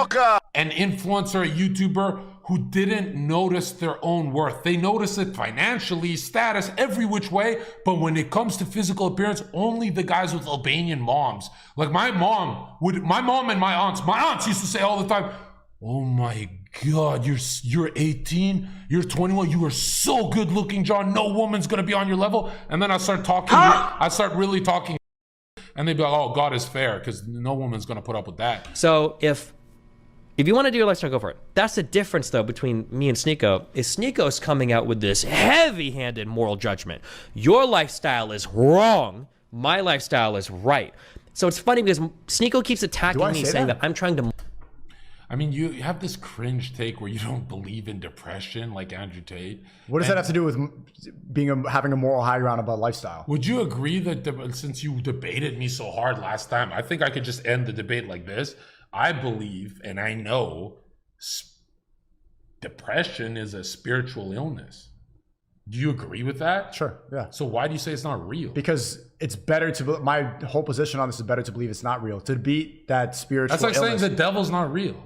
an influencer, a YouTuber who didn't notice their own worth. They notice it financially, status, every which way. But when it comes to physical appearance, only the guys with Albanian moms. Like my mom and my aunts used to say all the time, oh my God, you're 18, you're 21, you are so good looking, John. No woman's gonna be on your level. And then I start really talking, and they'd be like, oh, God is fair, because no woman's gonna put up with that.
So if you want to do your lifestyle, go for it. That's the difference, though, between me and Sneeko. Is Sneeko's coming out with this heavy-handed moral judgment. Your lifestyle is wrong. My lifestyle is right. So it's funny because Sneeko keeps attacking me, saying that I'm trying to.
I mean, you have this cringe take where you don't believe in depression, like Andrew Tate.
What does that have to do with having a moral high ground about lifestyle?
Would you agree that since you debated me so hard last time, I think I could just end the debate like this? I believe and I know depression is a spiritual illness. Do you agree with that?
Sure, yeah.
So why do you say it's not real?
Because it's better to, my whole position on this is better to believe it's not real. To beat that spiritual
That's like
illness,
saying the devil's not real.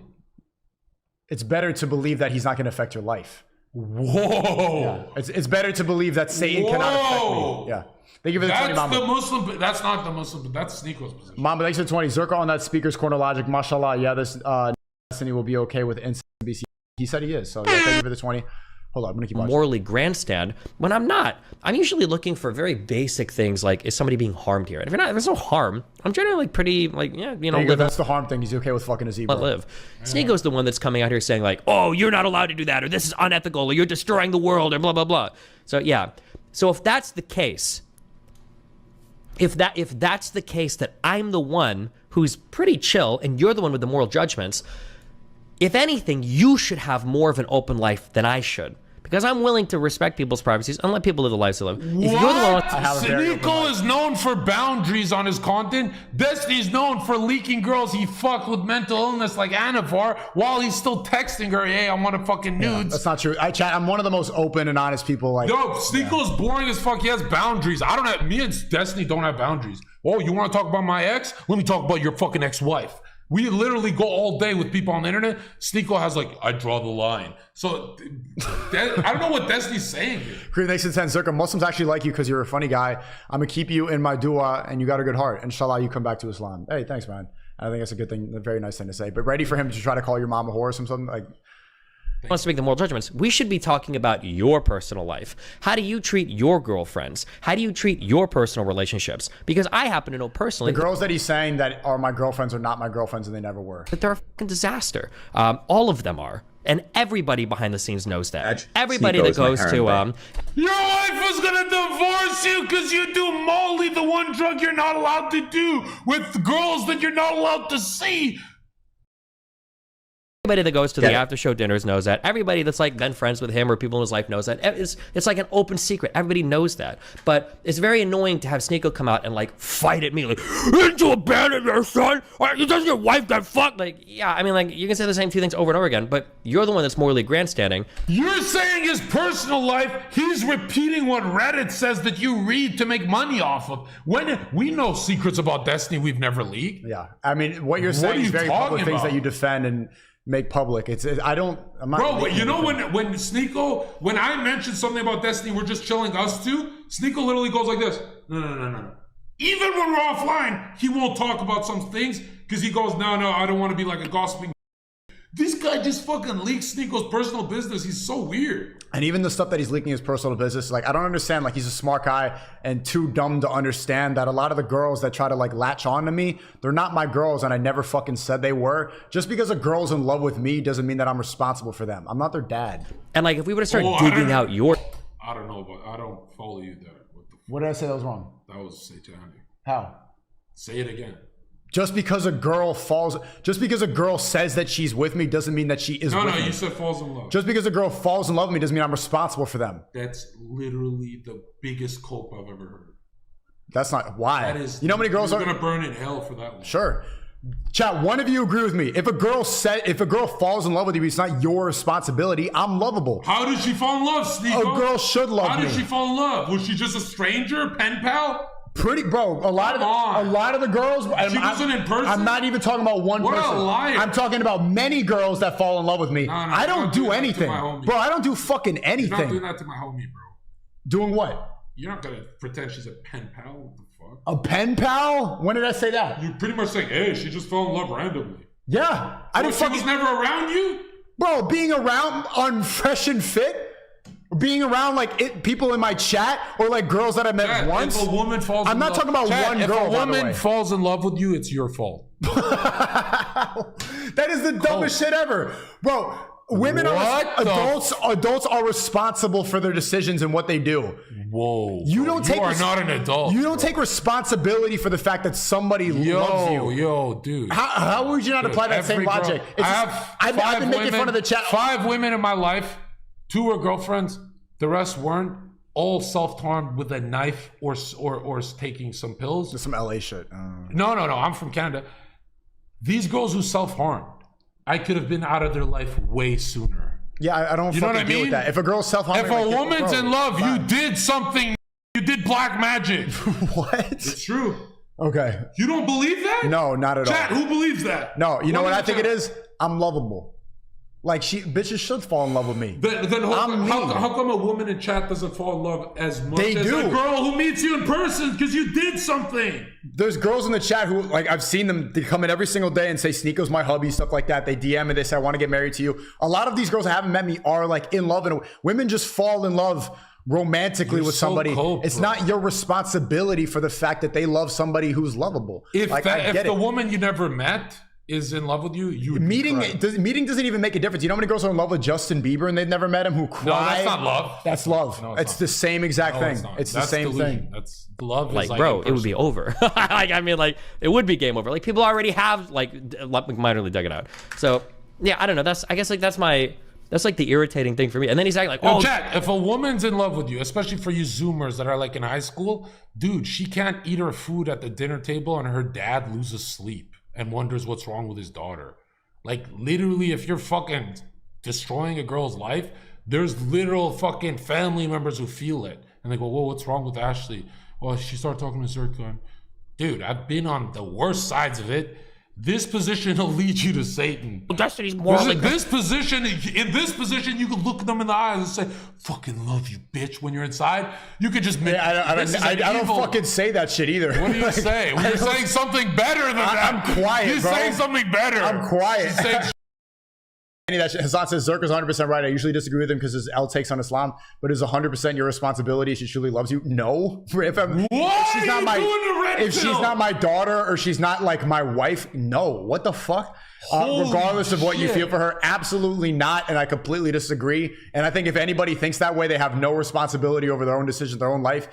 It's better to believe that he's not going to affect your life.
Whoa.
Yeah. It's better to believe that Satan cannot affect me. Yeah. Thank you for the 20, Mama.
The Muslim, that's not the Muslim, but that's Sneeko's position.
Mama, thanks for the 20. Zherka on that speaker's corner logic. Mashallah. Yeah, this Destiny will be okay with NBC. He said he is. So yeah, thank you for the 20. Hold on, I'm gonna keep watching.
Morally grandstand when I'm not. I'm usually looking for very basic things like, is somebody being harmed here? And if there's no harm, I'm generally pretty like, yeah, you know,
that's the harm thing. He's okay with fucking a zebra.
Live. Sneeko's the one that's coming out here saying like, oh, you're not allowed to do that, or this is unethical, or you're destroying the world, or blah blah blah. So yeah. So if that's the case, if that's the case that I'm the one who's pretty chill and you're the one with the moral judgments, if anything, you should have more of an open life than I should. Because I'm willing to respect people's privacies and let people live the lives they live. If you're the one,
Sneeko is known for boundaries on his content. Destiny's known for leaking girls he fucked with mental illness like Anavar while he's still texting her, hey, I want to fucking nudes.
That's not true. I'm one of the most open and honest people. Like,
yo, Sneeko's boring as fuck. He has boundaries. Me and Destiny don't have boundaries. Oh, you want to talk about my ex? Let me talk about your fucking ex-wife. We literally go all day with people on the internet. Sneeko has like, I draw the line. So I don't know what Destiny's saying here.
Korean Nation 10 Zherka, Muslims actually like you because you're a funny guy. I'm going to keep you in my dua and you got a good heart. Inshallah, you come back to Islam. Hey, thanks, man. I think that's a good thing, a very nice thing to say. But ready for him to try to call your mom a whore or something? Like,
wants to make the moral judgments. We should be talking about your personal life. How do you treat your girlfriends? How do you treat your personal relationships? Because I happen to know personally,
the girls that he's saying that are my girlfriends are not my girlfriends and they never were.
That they're a fucking disaster. All of them are. And everybody behind the scenes knows that. Everybody that goes to
your wife was gonna divorce you because you do Molly, the one drug you're not allowed to do with girls that you're not allowed to see.
Everybody that goes to the after show dinners knows that. Everybody that's like been friends with him or people in his life knows that. It's like an open secret. Everybody knows that. But it's very annoying to have Sneeko come out and like fight at me like, didn't you abandon your son? Or does your wife get fucked? Like, yeah, I mean, like, you can say the same two things over and over again, but you're the one that's morally grandstanding.
You're saying his personal life, he's repeating what Reddit says that you read to make money off of. When we know secrets about Destiny we've never leaked.
Yeah, I mean, what you're saying is very public things that you defend and make public. I'm not.
Bro, you know when Sneeko, when I mention something about Destiny, we're just chilling us two. Sneeko literally goes like this. No. Even when we're offline, he won't talk about some things because he goes, no, I don't want to be like a gossiping. This guy just fucking leaks Sneeko's personal business. He's so weird.
And even the stuff that he's leaking his personal business, like, I don't understand. Like, he's a smart guy and too dumb to understand that a lot of the girls that try to like latch on to me, they're not my girls, and I never fucking said they were. Just because a girl's in love with me doesn't mean that I'm responsible for them. I'm not their dad.
And like, if we were to start digging out your,
I don't know, but I don't follow you there.
What did I say that was wrong?
That was satanic.
How?
Say it again.
Just because a girl says that she's with me doesn't mean that she is with me.
No, you said falls in love.
Just because a girl falls in love with me doesn't mean I'm responsible for them.
That's literally the biggest cope I've ever heard.
That's not why.
That is,
you know how many girls
are going to burn in hell for that one.
Sure. Chat, one of you agree with me. If a girl falls in love with you, it's not your responsibility. I'm lovable.
How did she fall in love, Sneeko?
A girl should love me.
How did she fall in love? Was she just a stranger, pen pal?
Pretty, bro. A lot of the girls.
She wasn't in person?
I'm not even talking about one
What a
person.
liar.
I'm talking about many girls that fall in love with me.
No,
I don't do anything, bro. I don't do fucking
You're not
anything.
doing that to my homie, bro.
Doing what?
You're not gonna pretend she's a pen pal. What the fuck?
A pen pal? When did I say that?
You're pretty much saying, hey, she just fell in love randomly.
Yeah, I didn't
She
fucking.
was never around you?
Bro, being around on Fresh and Fit, being around like people in my chat or like girls that I met
Chat,
once.
If a woman falls
I'm
in
not
love,
talking about
Chat,
one
if
girl.
If a woman falls in love with you, it's your fault.
That is the dumbest shit ever, bro. Women adults are responsible for their decisions and what they do.
Whoa.
You don't take.
You are not an adult.
You don't take responsibility for the fact that somebody loves you.
Yo, dude.
How would you not apply that same logic? I've been making fun of the chat.
5 women in my life. 2 were girlfriends. The rest weren't. All self-harmed with a knife or taking some pills.
Some LA shit.
No. I'm from Canada. These girls who self-harmed, I could have been out of their life way sooner.
Yeah, I don't fucking deal with that. If a girl's self-harming,
if a woman's in love, you did something. You did black magic.
What?
It's true.
Okay.
You don't believe that?
No, not at all.
Chat, who believes that?
No, you know what I think it is? I'm lovable. Like bitches should fall in love with me.
Then how come a woman in chat doesn't fall in love as much as
do.
a girl who meets you in person because you did something?
There's girls in the chat who, like, I've seen them. They come in every single day and say, "Sneeko's my hubby," stuff like that. They DM me. They say, "I want to get married to you." A lot of these girls that haven't met me are like in love, and women just fall in love romantically with somebody. It's not your responsibility for the fact that they love somebody who's lovable.
If the woman you never met is in love with you,
meeting doesn't even make a difference. You know how many girls are in love with Justin Bieber and they've never met him, who cry?
No, that's not love.
That's love. No, it's the same exact thing. It's the same
delusion.
thing.
That's love.
Like, bro, it would be over. I mean, it would be game over. Like, people already have minorly dug it out. So yeah, I don't know. That's like the irritating thing for me. And then he's acting like,
Chat, if a woman's in love with you, especially for you Zoomers that are like in high school, dude, she can't eat her food at the dinner table and her dad loses sleep and wonders what's wrong with his daughter. Like, literally, if you're fucking destroying a girl's life, there's literal fucking family members who feel it. And they go, whoa, what's wrong with Ashley? Well, she started talking to Zherka. Dude, I've been on the worst sides of it. This position will lead you to Satan.
Destiny's more like
in this position, you can look them in the eyes and say, "Fucking love you, bitch." When you're inside, you could just make.
I don't fucking say that shit either.
What do you say? Well, you're saying something better than that.
I'm quiet.
You're saying something better.
I'm quiet. Hassan says Zherka's 100% right. I usually disagree with him because his L takes on Islam, but it's 100% your responsibility if she truly loves you. No, if she's not my daughter or she's not like my wife, no. What the fuck? Regardless of what you feel for her, absolutely not. And I completely disagree. And I think if anybody thinks that way, they have no responsibility over their own decisions, their own life.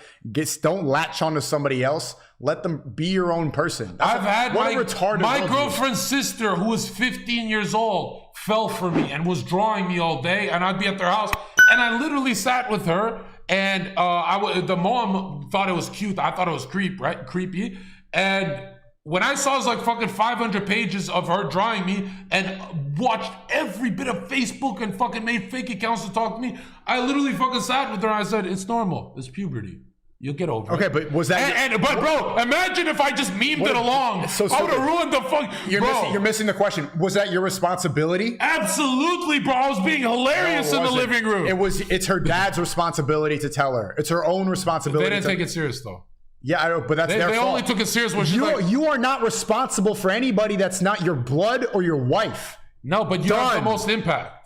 Don't latch on to somebody else. Let them be your own person.
I've had my girlfriend's sister, who was 15 years old, fell for me and was drawing me all day, and I'd be at their house, and I literally sat with her, and the mom thought it was cute. I thought it was creepy, and when I saw it was like fucking 500 pages of her drawing me and watched every bit of Facebook and fucking made fake accounts to talk to me, I literally fucking sat with her and I said, it's normal. It's puberty. You'll get over it.
Okay, but was that...
But bro, imagine if I just memed it along. I would have ruined the fuck...
You're missing the question. Was that your responsibility?
Absolutely, bro. I was being hilarious in the living room.
It's her dad's responsibility to tell her. It's her own responsibility.
They didn't take it serious, though.
Yeah, I know, but that's their fault.
They only took it serious when
you are not responsible for anybody that's not your blood or your wife.
No, but you have the most impact.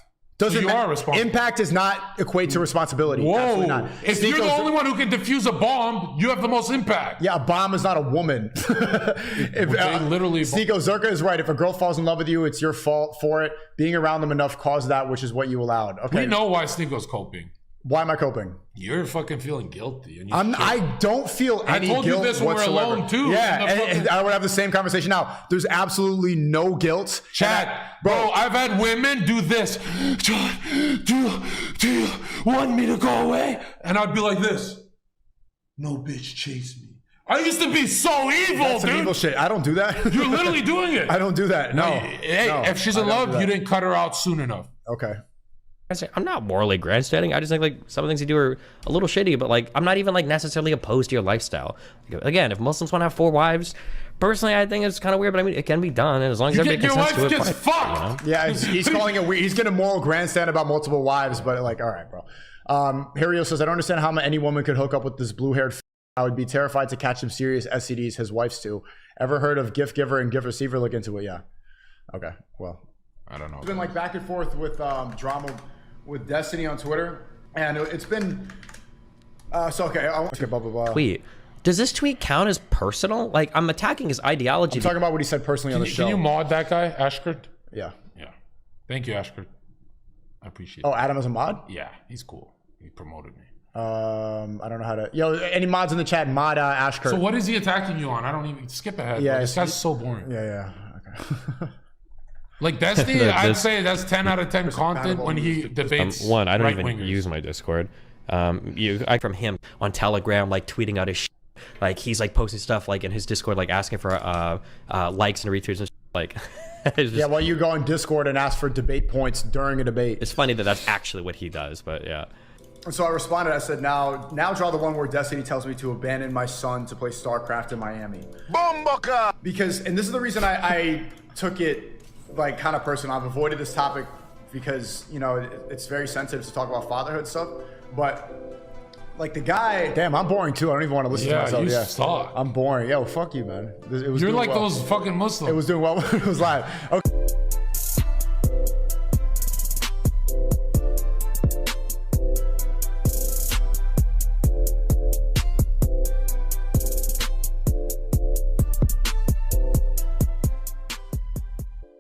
You are responsible. Impact does not equate to responsibility.
Whoa.
Absolutely not.
If you're the only one who can defuse a bomb, you have the most impact.
Yeah, a bomb is not a woman. Sneeko, Zherka is right. If a girl falls in love with you, it's your fault for it. Being around them enough caused that, which is what you allowed. Okay.
We know why Sneeko's coping.
Why am I coping?
You're fucking feeling guilty. And
I don't feel any guilt whatsoever. I told you this when we were alone too. Yeah, and I would have the same conversation now. There's absolutely no guilt.
Chat, bro, I've had women do this. John, do you want me to go away? And I'd be like this. No, bitch, chase me. I used to be so evil,
That's some
dude.
evil shit. I don't do that.
You're literally doing it.
I don't do that. No.
Hey,
No,
if she's
I
in
don't do
love,
that.
you didn't cut her out soon enough.
Okay.
I'm not morally grandstanding. I just think like some of the things you do are a little shitty, but like I'm not even like necessarily opposed to your lifestyle. Again, if Muslims want to have 4 wives, personally I think it's kind of weird, but I mean it can be done, and as long as everybody
Your
consents
wife
to it,
gets
fine,
fucked.
Yeah, he's calling it weird. He's getting a moral grandstand about multiple wives, but like, all right, bro. Hario says, I don't understand how any woman could hook up with this blue-haired. I would be terrified to catch some serious STDs. His wife's too. Ever heard of gift giver and gift receiver? Look into it. Yeah. Okay. Well,
I don't know.
it's been like back and forth with drama with Destiny on Twitter, and it's been okay. Okay, blah blah blah.
Tweet. Does this tweet count as personal? Like I'm attacking his ideology.
I'm talking about what he said personally on the show.
Can you mod that guy, Ashkert?
Yeah.
Yeah. Thank you, Ashkert. I appreciate it.
Oh, Adam is a mod.
Yeah, he's cool. He promoted me.
I don't know how to. Yo, any mods in the chat? Mod Ashkurt.
So what is he attacking you on? I don't even skip ahead.
Yeah,
Yeah, this guy's so boring.
Yeah. Okay.
Like Destiny, I'd say that's 10 out of 10 content when he debates.
One, I don't even
right-wingers.
use my Discord. I from him on Telegram, like tweeting out his shit. Like he's like posting stuff like in his Discord, like asking for likes and retweets and shit. Like it's just,
Yeah, well, you go on Discord and ask for debate points during a debate.
it's funny that that's actually what he does, but yeah.
And so I responded. I said, now draw the one where Destiny tells me to abandon my son to play StarCraft in Miami. Because, and this is the reason I took it like kind of personal. I've avoided this topic because, you know, it's very sensitive to talk about fatherhood stuff. But like the guy, damn, I'm boring too. I don't even want to listen to myself.
you
Yeah,
suck.
I'm boring. Yo, fuck you, man. It was
You're
doing
like
well.
those fucking Muslims.
It was doing well when it was live. Okay.